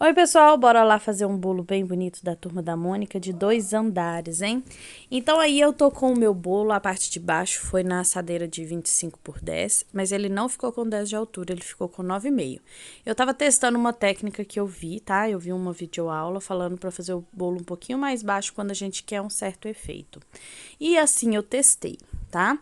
Oi, pessoal, bora lá fazer um bolo bem bonito da Turma da Mônica de 2 andares, hein? Então aí eu tô com o meu bolo, a parte de baixo foi na assadeira de 25 por 10, mas ele não ficou com 10 de altura, ele ficou com 9,5. Eu tava testando uma técnica que eu vi, tá? Eu vi uma videoaula falando pra fazer o bolo um pouquinho mais baixo quando a gente quer um certo efeito. E assim eu testei, tá?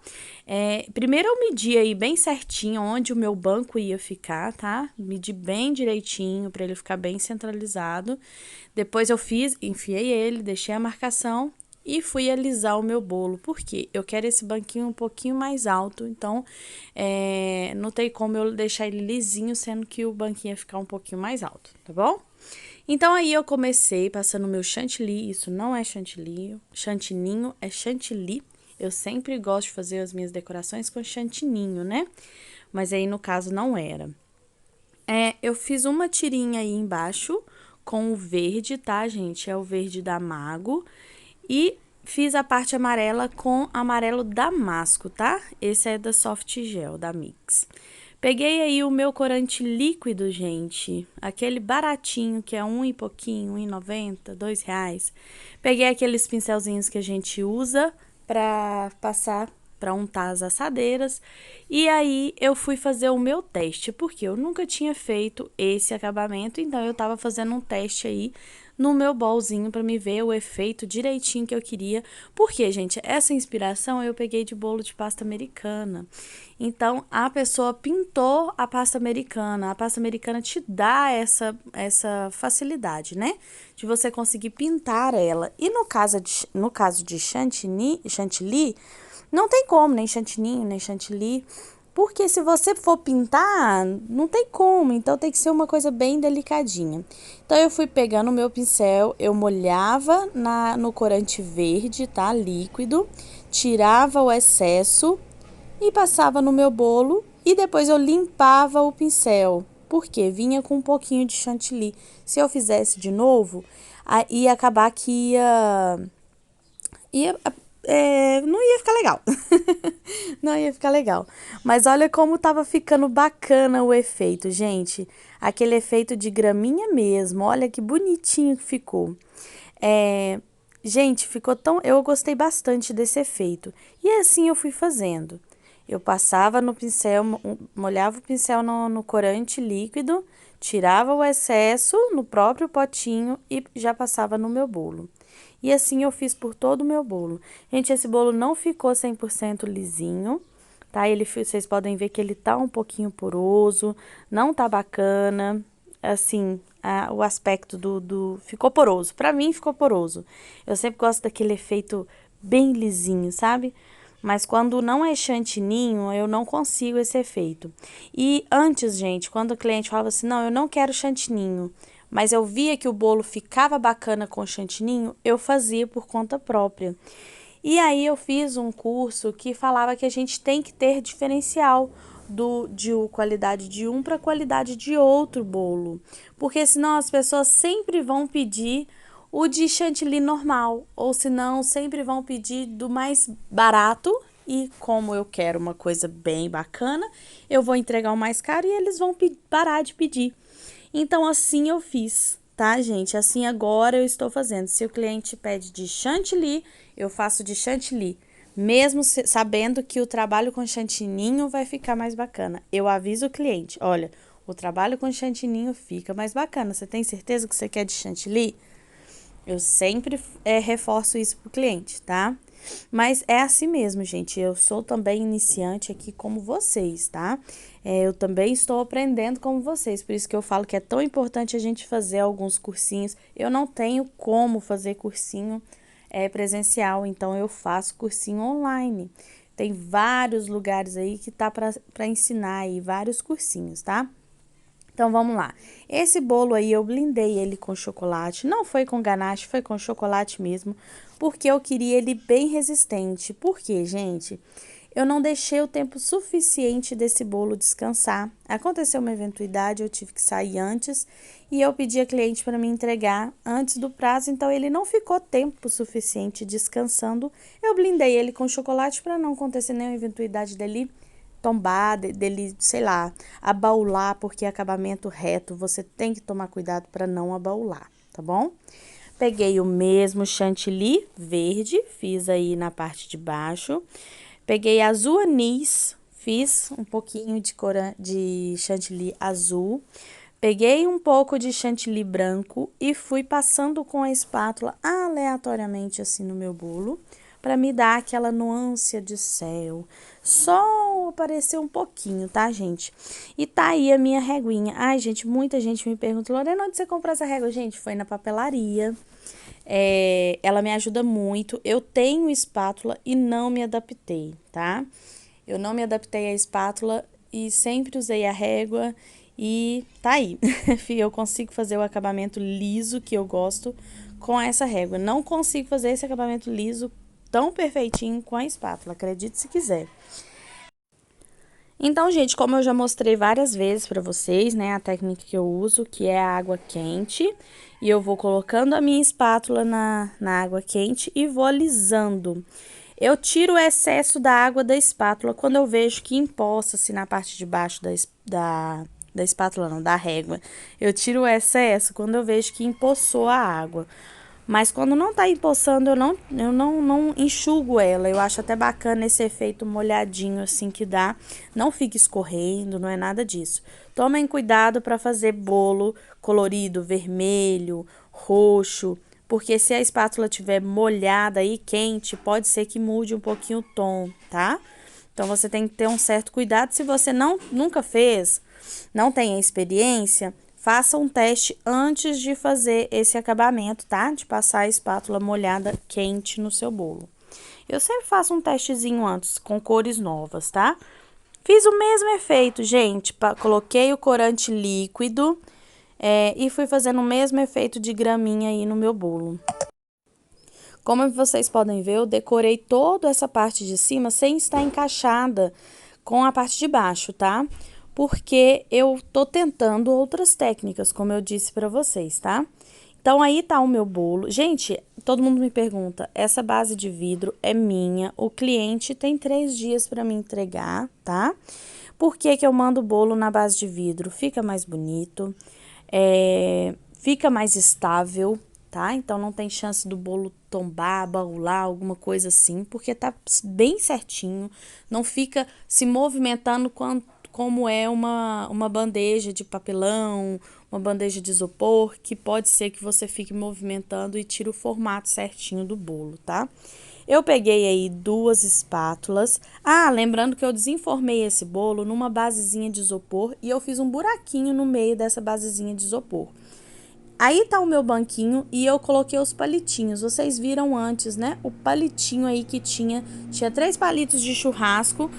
Primeiro eu medi aí bem certinho onde o meu banco ia ficar, tá? Medi bem direitinho para ele ficar bem centralizado. Depois eu enfiei ele, deixei a marcação e fui alisar o meu bolo, porque eu quero esse banquinho um pouquinho mais alto, então não tem como eu deixar ele lisinho, sendo que o banquinho ia ficar um pouquinho mais alto, tá bom? Então aí eu comecei passando meu chantilly, isso não é chantilly, chantininho, é chantilly. Eu sempre gosto de fazer as minhas decorações com chantininho, né? Mas aí no caso não era. Eu fiz uma tirinha aí embaixo com o verde, tá, gente? É o verde da Mago. E fiz a parte amarela com amarelo damasco, tá? Esse é da Soft Gel, da Mix. Peguei aí o meu corante líquido, gente. Aquele baratinho que é e pouquinho, R$ 1,90, R$ 2. Peguei aqueles pincelzinhos que a gente usa pra passar, pra untar as assadeiras. E aí eu fui fazer o meu teste, porque eu nunca tinha feito esse acabamento, então eu tava fazendo um teste aí no meu bolzinho para me ver o efeito direitinho que eu queria. Porque, gente, essa inspiração eu peguei de bolo de pasta americana. Então, a pessoa pintou a pasta americana. A pasta americana te dá essa facilidade, né? De você conseguir pintar ela. E no caso de chantilly, não tem como, nem chantininho, nem chantilly. Porque se você for pintar, não tem como, então tem que ser uma coisa bem delicadinha. Então eu fui pegando o meu pincel, eu molhava no corante verde, tá? Líquido, tirava o excesso e passava no meu bolo e depois eu limpava o pincel, porque vinha com um pouquinho de chantilly. Se eu fizesse de novo, ia acabar que não ia ficar legal. Não ia ficar legal. Mas olha como tava ficando bacana o efeito, gente. Aquele efeito de graminha mesmo. Olha que bonitinho que ficou. É, gente, ficou tão. Eu gostei bastante desse efeito. E assim eu fui fazendo. Eu passava no pincel, molhava o pincel no corante líquido, tirava o excesso no próprio potinho e já passava no meu bolo. E assim eu fiz por todo o meu bolo. Gente, esse bolo não ficou 100% lisinho, tá? Vocês podem ver que ele tá um pouquinho poroso, não tá bacana. Assim, o aspecto ficou poroso. Pra mim, ficou poroso. Eu sempre gosto daquele efeito bem lisinho, sabe? Mas quando não é chantininho, eu não consigo esse efeito. E antes, gente, quando o cliente falava assim, não, eu não quero chantininho, mas eu via que o bolo ficava bacana com chantininho, eu fazia por conta própria. E aí eu fiz um curso que falava que a gente tem que ter diferencial de qualidade de um para qualidade de outro bolo, porque senão as pessoas sempre vão pedir o de chantilly normal, ou senão sempre vão pedir do mais barato. E como eu quero uma coisa bem bacana, eu vou entregar o mais caro e eles vão parar de pedir. Então, assim eu fiz, tá, gente? Assim agora eu estou fazendo. Se o cliente pede de chantilly, eu faço de chantilly. Mesmo sabendo que o trabalho com chantininho vai ficar mais bacana. Eu aviso o cliente, olha, o trabalho com chantininho fica mais bacana. Você tem certeza que você quer de chantilly? Eu sempre reforço isso pro cliente, tá? Mas é assim mesmo, gente. Eu sou também iniciante aqui como vocês, tá? Eu também estou aprendendo como vocês. Por isso que eu falo que é tão importante a gente fazer alguns cursinhos. Eu não tenho como fazer cursinho presencial, então eu faço cursinho online. Tem vários lugares aí que tá para ensinar aí, vários cursinhos, tá? Então vamos lá. Esse bolo aí eu blindei ele com chocolate. Não foi com ganache, foi com chocolate mesmo. Porque eu queria ele bem resistente. Por quê, gente? Eu não deixei o tempo suficiente desse bolo descansar. Aconteceu uma eventualidade, eu tive que sair antes. E eu pedi a cliente para me entregar antes do prazo. Então ele não ficou tempo suficiente descansando. Eu blindei ele com chocolate para não acontecer nenhuma eventualidade dele tombar, dele, sei lá, abaular, porque acabamento reto, você tem que tomar cuidado para não abaular, tá bom? Peguei o mesmo chantilly verde, fiz aí na parte de baixo. Peguei azul anis, fiz um pouquinho de chantilly azul. Peguei um pouco de chantilly branco e fui passando com a espátula aleatoriamente assim no meu bolo, para me dar aquela nuance de céu. Só apareceu um pouquinho, tá, gente? E tá aí a minha reguinha. Ai, gente, muita gente me pergunta, Lorena, onde você comprou essa régua? Gente, foi na papelaria. Ela me ajuda muito. Eu tenho espátula e não me adaptei, tá? Eu não me adaptei à espátula e sempre usei a régua e tá aí. Eu consigo fazer o acabamento liso que eu gosto com essa régua. Não consigo fazer esse acabamento liso tão perfeitinho com a espátula, acredite se quiser. Então, gente, como eu já mostrei várias vezes pra vocês, né, a técnica que eu uso, que é a água quente, e eu vou colocando a minha espátula na água quente e vou alisando. Eu tiro o excesso da água da espátula quando eu vejo que empoça-se na parte de baixo da espátula, não, da régua. Eu tiro o excesso quando eu vejo que empoçou a água. Mas quando não tá empoçando, eu não enxugo ela. Eu acho até bacana esse efeito molhadinho assim que dá. Não fica escorrendo, não é nada disso. Tomem cuidado para fazer bolo colorido, vermelho, roxo, porque se a espátula tiver molhada e quente, pode ser que mude um pouquinho o tom, tá? Então você tem que ter um certo cuidado. Se você nunca fez, não tem experiência, faça um teste antes de fazer esse acabamento, tá? De passar a espátula molhada quente no seu bolo. Eu sempre faço um testezinho antes, com cores novas, tá? Fiz o mesmo efeito, gente. Coloquei o corante líquido e fui fazendo o mesmo efeito de graminha aí no meu bolo. Como vocês podem ver, eu decorei toda essa parte de cima sem estar encaixada com a parte de baixo, tá? Porque eu tô tentando outras técnicas, como eu disse pra vocês, tá? Então, aí tá o meu bolo. Gente, todo mundo me pergunta, essa base de vidro é minha, o cliente tem 3 dias pra me entregar, tá? Por que que eu mando o bolo na base de vidro? Fica mais bonito, fica mais estável, tá? Então, não tem chance do bolo tombar, baular, alguma coisa assim, porque tá bem certinho, não fica se movimentando como é uma bandeja de papelão, uma bandeja de isopor, que pode ser que você fique movimentando e tire o formato certinho do bolo, tá? Eu peguei aí 2 espátulas. Ah, lembrando que eu desenformei esse bolo numa basezinha de isopor e eu fiz um buraquinho no meio dessa basezinha de isopor. Aí tá o meu banquinho e eu coloquei os palitinhos. Vocês viram antes, né? O palitinho aí que tinha 3 palitos de churrasco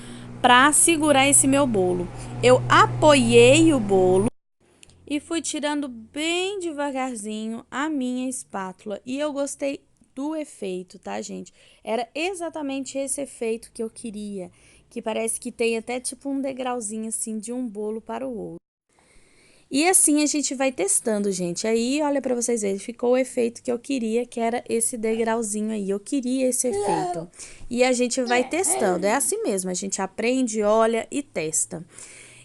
pra segurar esse meu bolo. Eu apoiei o bolo e fui tirando bem devagarzinho a minha espátula. E eu gostei do efeito, tá, gente? Era exatamente esse efeito que eu queria. Que parece que tem até tipo um degrauzinho assim de um bolo para o outro. E assim a gente vai testando, gente. Aí, olha pra vocês verem, ficou o efeito que eu queria, que era esse degrauzinho aí. Eu queria esse efeito. E a gente vai testando. É assim mesmo, a gente aprende, olha e testa.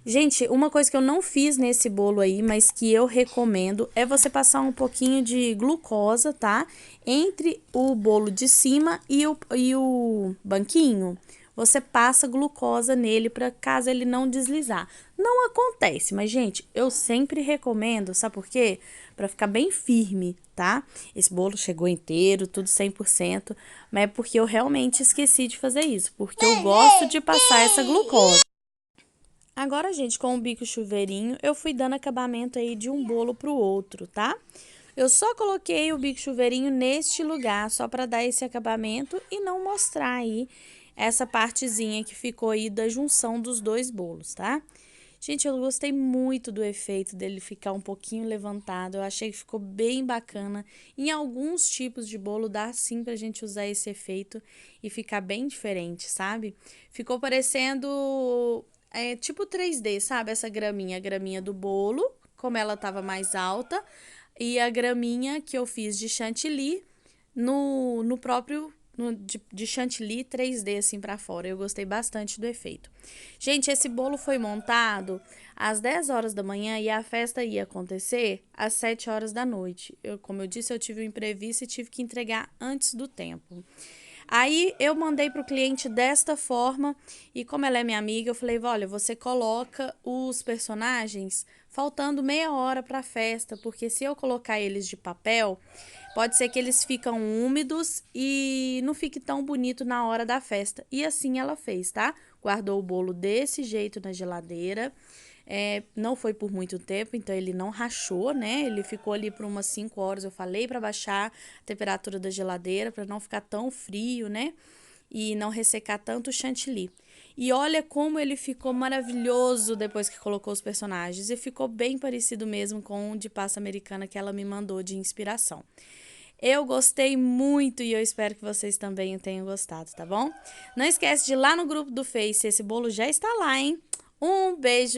Gente, uma coisa que eu não fiz nesse bolo aí, mas que eu recomendo, é você passar um pouquinho de glucosa, tá? Entre o bolo de cima e o banquinho. Você passa glucosa nele para caso ele não deslizar. Não acontece, mas gente, eu sempre recomendo, sabe por quê? Para ficar bem firme, tá? Esse bolo chegou inteiro, tudo 100%, mas é porque eu realmente esqueci de fazer isso, porque eu gosto de passar essa glucosa. Agora, gente, com o bico chuveirinho, eu fui dando acabamento aí de um bolo pro outro, tá? Eu só coloquei o bico chuveirinho neste lugar, só para dar esse acabamento e não mostrar aí essa partezinha que ficou aí da junção dos 2 bolos, tá? Gente, eu gostei muito do efeito dele ficar um pouquinho levantado, eu achei que ficou bem bacana. Em alguns tipos de bolo dá sim pra gente usar esse efeito e ficar bem diferente, sabe? Ficou parecendo tipo 3D, sabe? Essa graminha, a graminha do bolo, como ela tava mais alta, e a graminha que eu fiz de chantilly no próprio de chantilly 3D assim pra fora. Eu gostei bastante do efeito. Gente, esse bolo foi montado às 10 horas da manhã e a festa ia acontecer às 7 horas da noite. Como eu disse, eu tive um imprevisto e tive que entregar antes do tempo. Aí eu mandei pro cliente desta forma e como ela é minha amiga, eu falei, olha, você coloca os personagens faltando meia hora para a festa, porque se eu colocar eles de papel, pode ser que eles ficam úmidos e não fique tão bonito na hora da festa. E assim ela fez, tá? Guardou o bolo desse jeito na geladeira. Não foi por muito tempo, então ele não rachou, né? Ele ficou ali por umas 5 horas. Eu falei para baixar a temperatura da geladeira para não ficar tão frio, né? E não ressecar tanto o chantilly. E olha como ele ficou maravilhoso depois que colocou os personagens. E ficou bem parecido mesmo com o de pasta americana que ela me mandou de inspiração. Eu gostei muito e eu espero que vocês também tenham gostado, tá bom? Não esquece de ir lá no grupo do Face, esse bolo já está lá, hein? Um beijo!